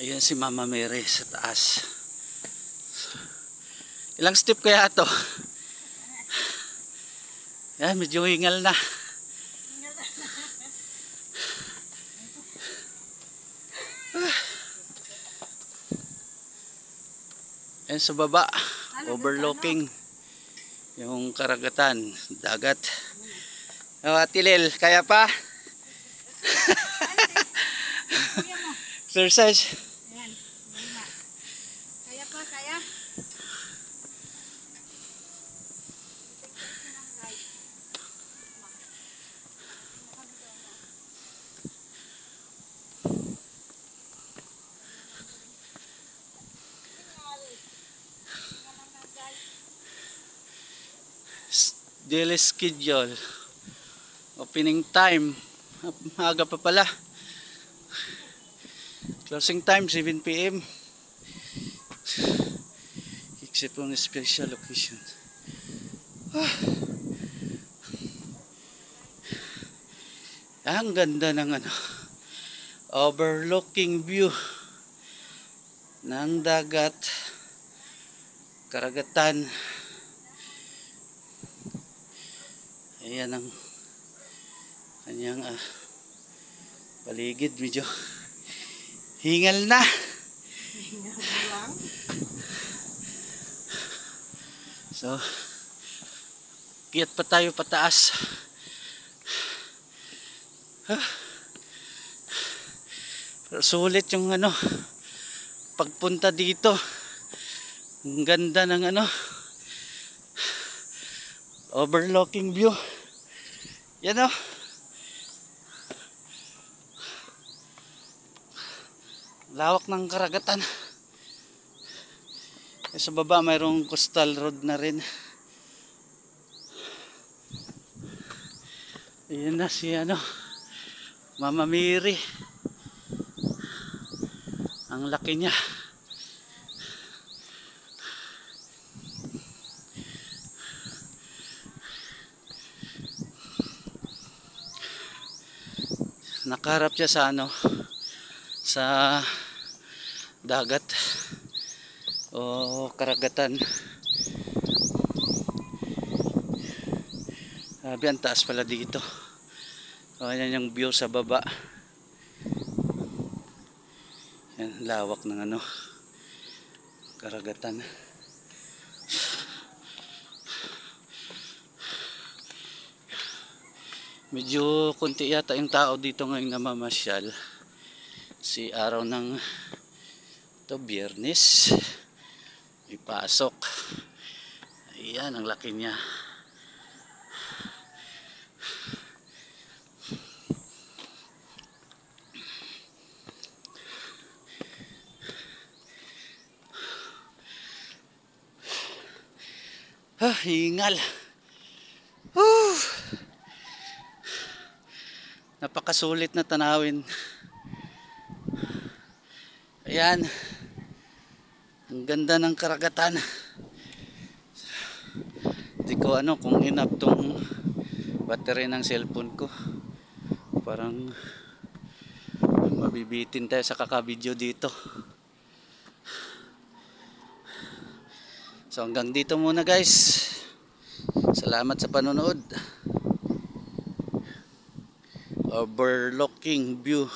Ayan si Mama Mary sa taas. Ilang step kaya ito? Yan, medyo hingal na. Ayan sa baba, overlooking yung karagatan, dagat. Oh, Ate Lil, kaya pa? Exercise. Ayan, kaya pa, kaya? Daily schedule. Opening time. Maaga pa pala. Closing time 7 PM. Except on special occasion. Ang ganda ng overlooking view ng dagat, karagatan. Ayan ang kanyang paligid, medyo hingal na. So, kiyat pa tayo pataas. Pero sulit yung pagpunta dito. Ang ganda ng overlooking view. Yan lawak ng karagatan. Sa baba mayroong coastal road na rin. Ayan na si Mama Mary. Ang laki niya. Nakaharap siya sa sa dagat o karagatan. Sabi ang taas pala dito. O, yan yung view sa baba. Yan, lawak ng karagatan. Medyo kunti yata yung tao dito ngayong namamasyal. Si araw ng Biyernes. Ipasok. Ayan, ang laki niya. Hingal. Napakasulit na tanawin. Ayan. Ang ganda ng karagatan. Hindi ko kung enough tong battery ng cellphone ko. Parang mabibitin tayo sa kakabidyo dito. So hanggang dito muna guys. Salamat sa panonood. Overlooking view.